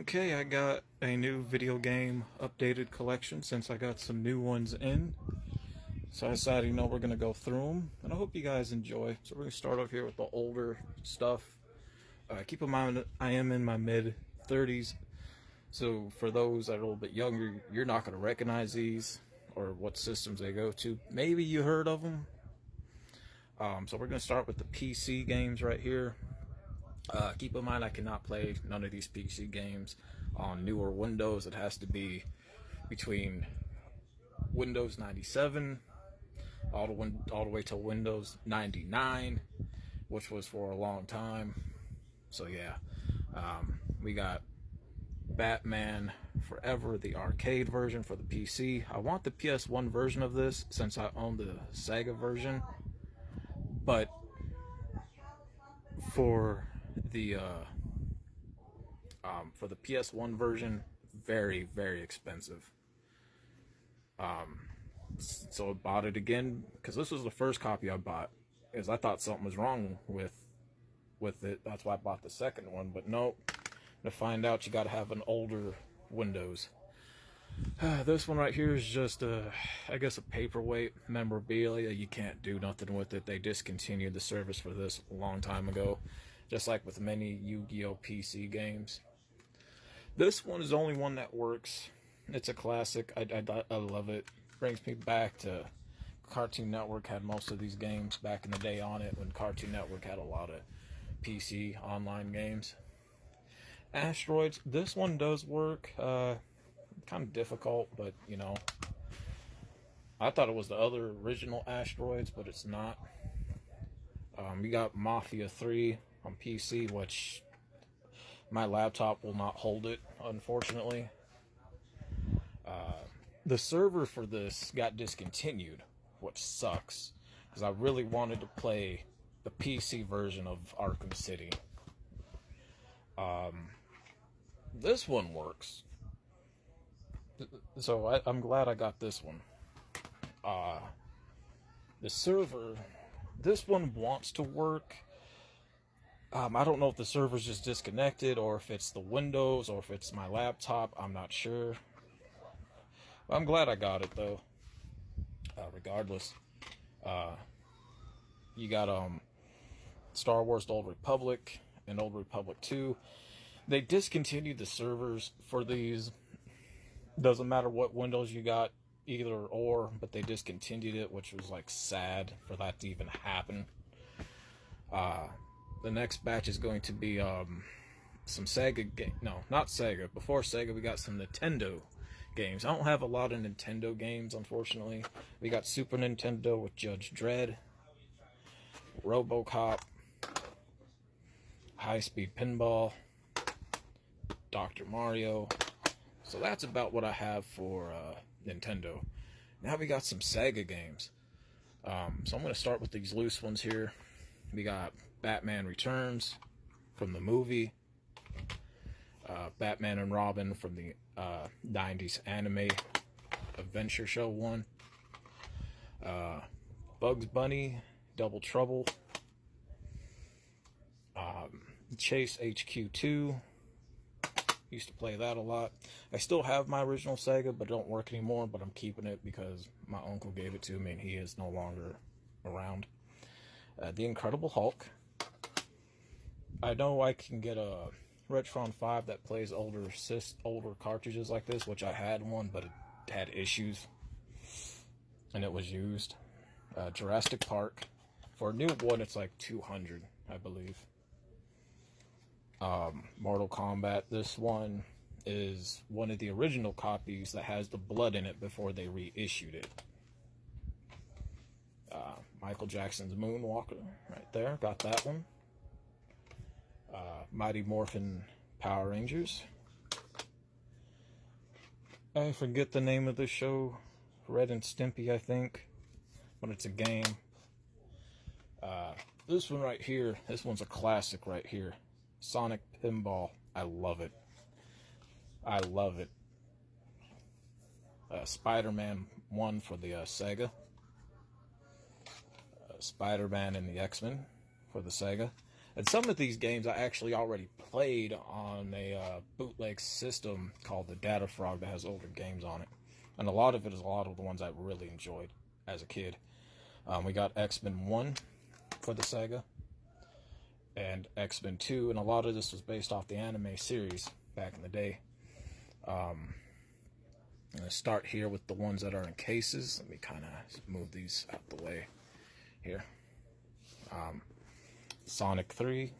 Okay, I got a new video game updated collection since I got some new ones in. So I decided, we're going to go through them. And I hope you guys enjoy. So we're going to start off here with the older stuff. Keep in mind, I am in my mid 30s. So for those that are a little bit younger, you're not going to recognize these or what systems they go to. Maybe you heard of them. So we're going to start with the PC games right here. Keep in mind, I cannot play none of these PC games on newer Windows. It has to be between Windows 97 all the way to Windows 99, which was for a long time. So yeah, we got Batman Forever, the arcade version for the PC. I want the PS1 version of this since I own the Sega version, but for the PS1 version, very, very expensive. So I bought it again because this was the first copy I bought, because I thought something was wrong with it. That's why I bought the second one. But nope, to find out you got to have an older Windows. This one right here is just I guess a paperweight memorabilia. You can't do nothing with it. They discontinued the service for this a long time ago, just like with many Yu-Gi-Oh! PC games. This one is the only one that works. It's a classic. I love it. Brings me back to Cartoon Network. Had most of these games back in the day on it, when Cartoon Network had a lot of PC online games. Asteroids. This one does work. Kind of difficult, but I thought it was the other original Asteroids, but it's not. We got Mafia 3 on PC, which my laptop will not hold it, unfortunately. The server for this got discontinued, which sucks, because I really wanted to play the PC version of Arkham City. This one works, so I'm glad I got this one. The server, this one wants to work. I don't know if the server's just disconnected, or if it's the Windows, or if it's my laptop. I'm not sure. I'm glad I got it though. Regardless, you got Star Wars: The Old Republic and Old Republic 2. They discontinued the servers for these. Doesn't matter what Windows you got, either or, but they discontinued it, which was like sad for that to even happen. The next batch is going to be some Sega game. No, not Sega. Before Sega, we got some Nintendo games. I don't have a lot of Nintendo games, unfortunately. We got Super Nintendo with Judge Dredd, RoboCop, High Speed Pinball, Dr. Mario. So that's about what I have for Nintendo. Now we got some Sega games. So I'm going to start with these loose ones here. We got Batman Returns from the movie, Batman and Robin from the 90s anime adventure show one, Bugs Bunny, Double Trouble, Chase HQ2. Used to play that a lot. I still have my original Sega, but it don't work anymore, but I'm keeping it because my uncle gave it to me and he is no longer around. The Incredible Hulk. I know I can get a Retron 5 that plays older cartridges like this, which I had one, but it had issues and it was used. Jurassic Park. For a new one, it's like 200, I believe. Mortal Kombat. This one is one of the original copies that has the blood in it before they reissued it. Michael Jackson's Moonwalker, right there. Got that one. Mighty Morphin Power Rangers. I forget the name of the show. Red and Stimpy, I think. But it's a game. This one right here. This one's a classic right here. Sonic Pinball. I love it. I love it. Spider-Man 1 for the Sega. Spider-Man and the X-Men for the Sega. And some of these games I actually already played on a bootleg system called the Data Frog that has older games on it. And a lot of it is a lot of the ones I really enjoyed as a kid. We got X-Men 1 for the Sega, and X-Men 2, and a lot of this was based off the anime series back in the day. I'm going to start here with the ones that are in cases. Let me kind of move these out the way here. Sonic 3,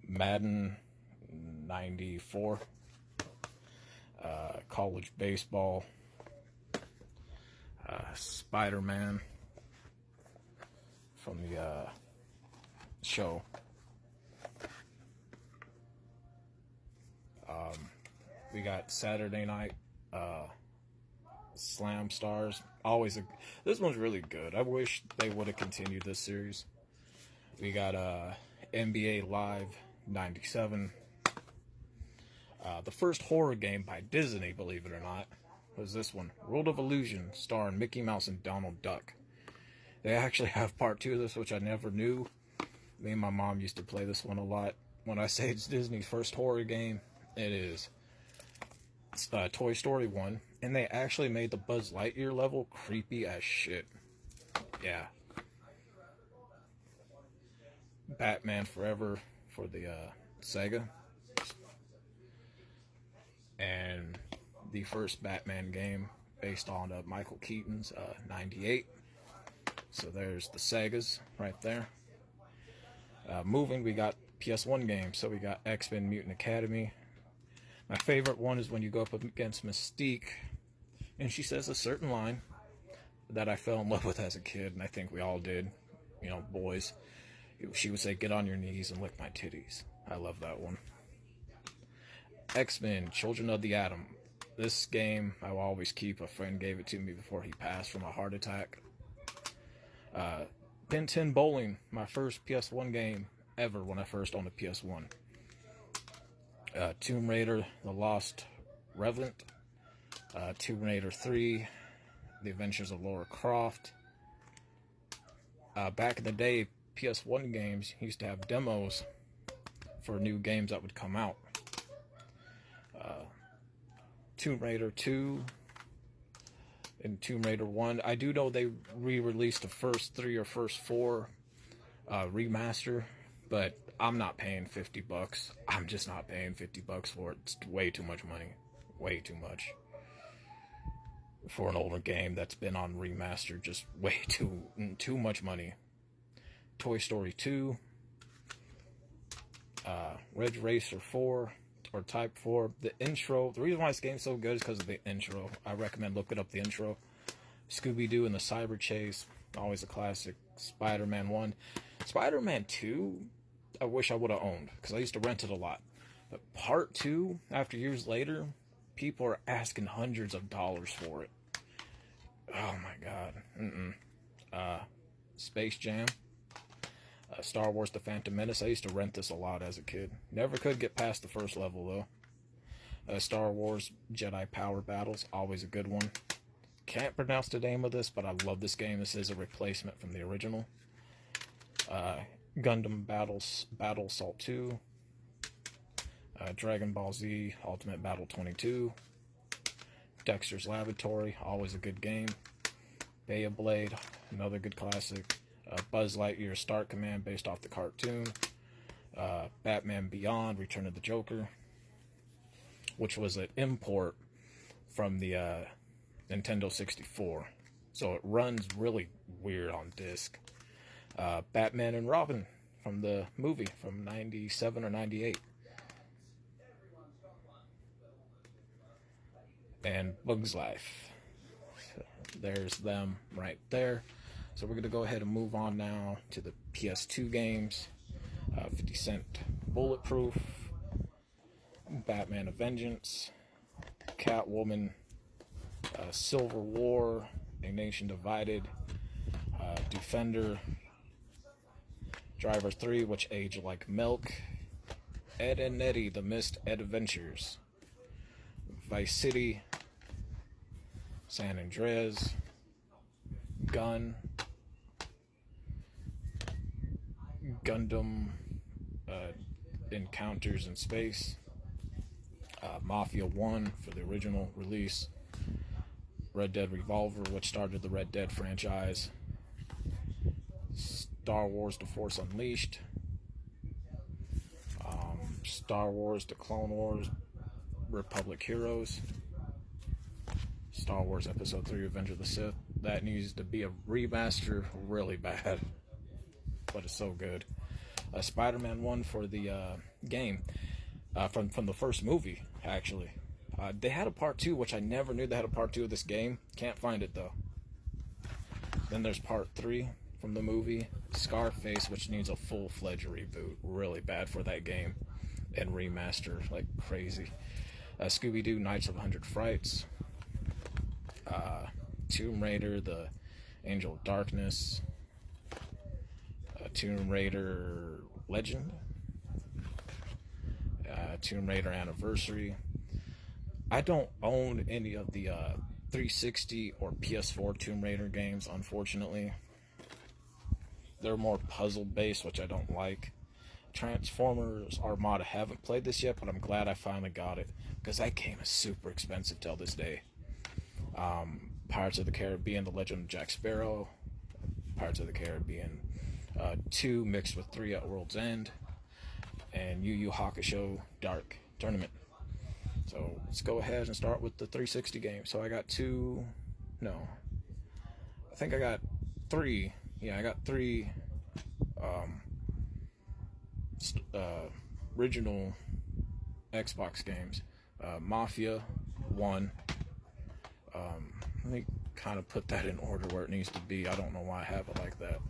Madden 94, college baseball, Spider-Man from the show. We got Saturday Night Slam Stars. This one's really good. I wish they would have continued this series. We got NBA Live 97. The first horror game by Disney, believe it or not, was this one, World of Illusion, starring Mickey Mouse and Donald Duck. They actually have part 2 of this, which I never knew. Me and my mom used to play this one a lot. When I say it's Disney's first horror game, it is. It's Toy Story 1, and they actually made the Buzz Lightyear level creepy as shit. Yeah. Batman Forever for the Sega. And the first Batman game based on Michael Keaton's 98. So there's the Segas right there. Moving, we got PS1 games. So we got X-Men Mutant Academy. My favorite one is when you go up against Mystique, and she says a certain line that I fell in love with as a kid, and I think we all did, you know, boys. She would say, "Get on your knees and lick my titties." I love that one. X-Men, Children of the Atom. This game I will always keep. A friend gave it to me before he passed from a heart attack. Ben 10 Bowling, my first PS1 game ever when I first owned a PS1. Tomb Raider, The Lost Revenant. Tomb Raider 3, The Adventures of Lara Croft. Back in the day, PS1 games used to have demos for new games that would come out. Tomb Raider 2 and Tomb Raider 1. I do know they re-released the first 3 or first 4 remaster, but I'm not paying $50. I'm just not paying $50 for it. It's way too much money. Way too much. For an older game that's been on remaster, just way too much money. Toy Story 2. Ridge Racer 4. Or Type 4. The intro. The reason why this game's so good is because of the intro. I recommend looking up the intro. Scooby-Doo and the Cyber Chase. Always a classic. Spider-Man 1. Spider-Man 2, I wish I would have owned, because I used to rent it a lot. But Part 2, after years later, people are asking hundreds of dollars for it. Oh my god. Space Jam. Star Wars The Phantom Menace. I used to rent this a lot as a kid. Never could get past the first level, though. Star Wars Jedi Power Battles. Always a good one. Can't pronounce the name of this, but I love this game. This is a replacement from the original. Gundam Battle Assault 2. Dragon Ball Z Ultimate Battle 22. Dexter's Laboratory. Always a good game. Beyblade. Another good classic. Buzz Lightyear Start Command based off the cartoon. Batman Beyond, Return of the Joker, which was an import from the Nintendo 64. So it runs really weird on disc. Batman and Robin from the movie from 97 or 98. And Bug's Life. So there's them right there. So we're going to go ahead and move on now to the PS2 games. 50 Cent Bulletproof, Batman: A Vengeance, Catwoman, Civil War, A Nation Divided, Defender, Driver 3, which aged like milk, Ed and Eddie, The Mist Adventures, Vice City, San Andreas, Gun, Gundam Encounters in Space, Mafia 1 for the original release, Red Dead Revolver, which started the Red Dead franchise, Star Wars The Force Unleashed, Star Wars The Clone Wars Republic Heroes, Star Wars Episode 3 Revenge of the Sith. That needs to be a remaster really bad, but it's so good. Spider-Man 1 for the game, from the first movie, actually. They had a part 2, which I never knew they had a part 2 of this game. Can't find it, though. Then there's part 3 from the movie, Scarface, which needs a full-fledged reboot. Really bad for that game. And remaster like crazy. Scooby-Doo Nights of 100 Frights. Tomb Raider, The Angel of Darkness. Tomb Raider Legend. Tomb Raider Anniversary. I don't own any of the 360 or PS4 Tomb Raider games, unfortunately. They're more puzzle-based, which I don't like. Transformers Armada, haven't played this yet, but I'm glad I finally got it, because that game is super expensive till this day. Pirates of the Caribbean, The Legend of Jack Sparrow, Pirates of the Caribbean 2 mixed with 3 at World's End, and Yu Yu Hakusho Dark Tournament. So let's go ahead and start with the 360 game. So I got I got 3. Yeah, I got 3 original Xbox games. Mafia 1. Let me kind of put that in order where it needs to be. I don't know why I have it like that.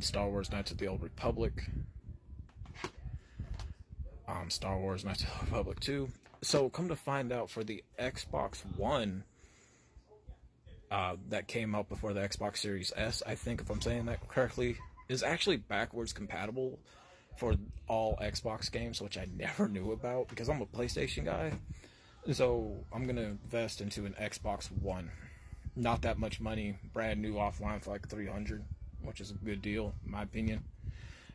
Star Wars Knights of the Old Republic. Star Wars Knights of the Old Republic 2. So come to find out, for the Xbox One that came out before the Xbox Series S, I think, if I'm saying that correctly, is actually backwards compatible for all Xbox games, which I never knew about because I'm a PlayStation guy. So I'm going to invest into an Xbox One. Not that much money, brand new offline for like $300, which is a good deal in my opinion.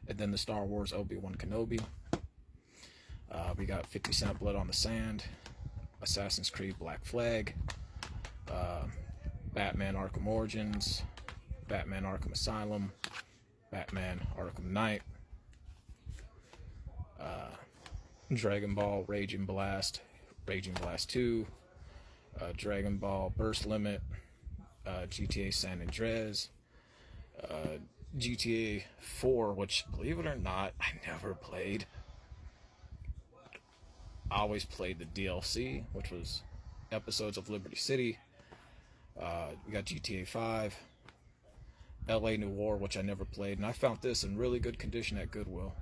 And then the Star Wars Obi-Wan Kenobi. We got 50 Cent Blood on the Sand, Assassin's Creed Black Flag, Batman Arkham Origins, Batman Arkham Asylum, Batman Arkham Knight, Dragon Ball Raging Blast 2, Dragon Ball Burst Limit, GTA San Andreas, GTA 4, which, believe it or not, I never played. I always played the DLC, which was episodes of Liberty City. We got GTA 5, LA Noire, which I never played, and I found this in really good condition at Goodwill.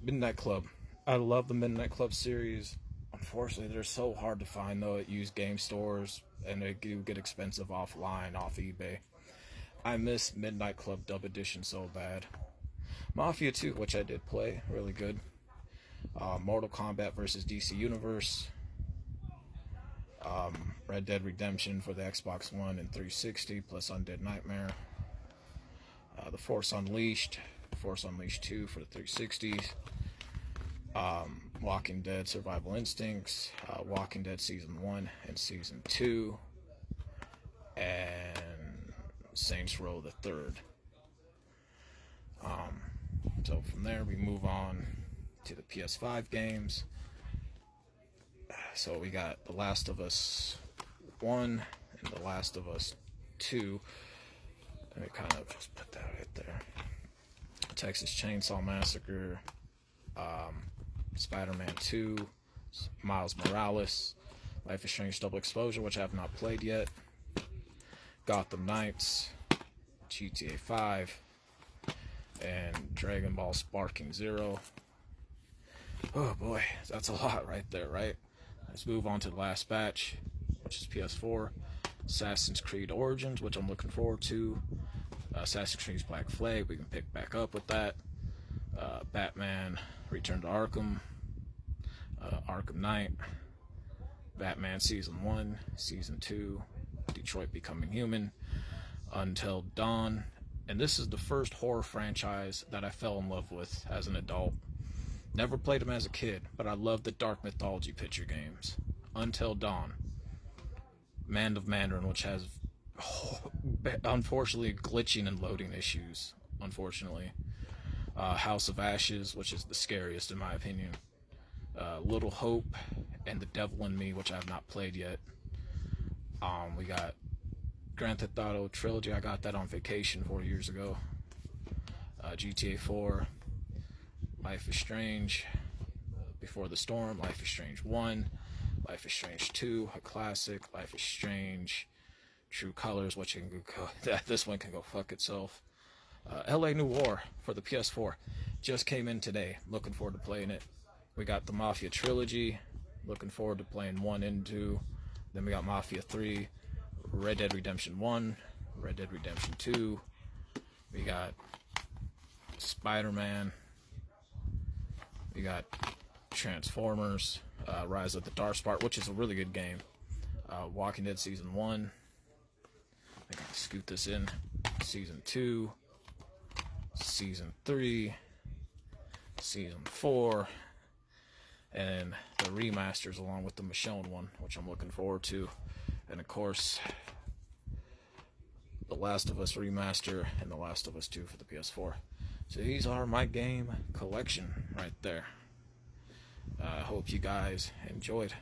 Midnight Club. I love the Midnight Club series. Unfortunately, they're so hard to find, though, at used game stores, and they do get expensive offline, off eBay. I miss Midnight Club Dub Edition so bad. Mafia 2, which I did play, really good. Mortal Kombat vs. DC Universe. Red Dead Redemption for the Xbox One and 360, plus Undead Nightmare. The Force Unleashed 2 for the 360s. Walking Dead Survival Instincts, Walking Dead Season 1 and Season 2, and Saints Row the Third. So from there we move on to the PS5 games. So we got The Last of Us 1 and The Last of Us 2. Let me kind of just put that right there. Texas Chainsaw Massacre, Spider-Man 2, Miles Morales, Life is Strange Double Exposure, which I have not played yet, Gotham Knights, GTA 5, and Dragon Ball Sparking Zero. Oh boy, that's a lot right there, right? Let's move on to the last batch, which is PS4. Assassin's Creed Origins, which I'm looking forward to. Assassin's Creed Black Flag, we can pick back up with that. Batman Return to Arkham, Arkham Knight, Batman Season 1, Season 2, Detroit Becoming Human, Until Dawn, And this is the first horror franchise that I fell in love with as an adult. Never played them as a kid, but I love the Dark Mythology picture games. Until Dawn, Man of Mandarin, which has unfortunately glitching and loading issues, unfortunately. House of Ashes, which is the scariest in my opinion. Little Hope, and The Devil in Me, which I have not played yet. We got Grand Theft Auto Trilogy. I got that on vacation 4 years ago. GTA 4, Life is Strange, Before the Storm, Life is Strange 1, Life is Strange 2, a classic, Life is Strange, True Colors, which can go, this one can go fuck itself. LA Noire for the PS4 just came in today. Looking forward to playing it. We got the Mafia Trilogy. Looking forward to playing 1 and 2. Then we got Mafia 3, Red Dead Redemption 1, Red Dead Redemption 2. We got Spider-Man. We got Transformers, Rise of the Darkspark, which is a really good game. Walking Dead Season 1. I gotta scoot this in. Season 2. Season 3. Season 4. And the remasters along with the Michonne one, which I'm looking forward to. And of course, The Last of Us remaster and The Last of Us 2 for the PS4. So these are my game collection right there. I hope you guys enjoyed.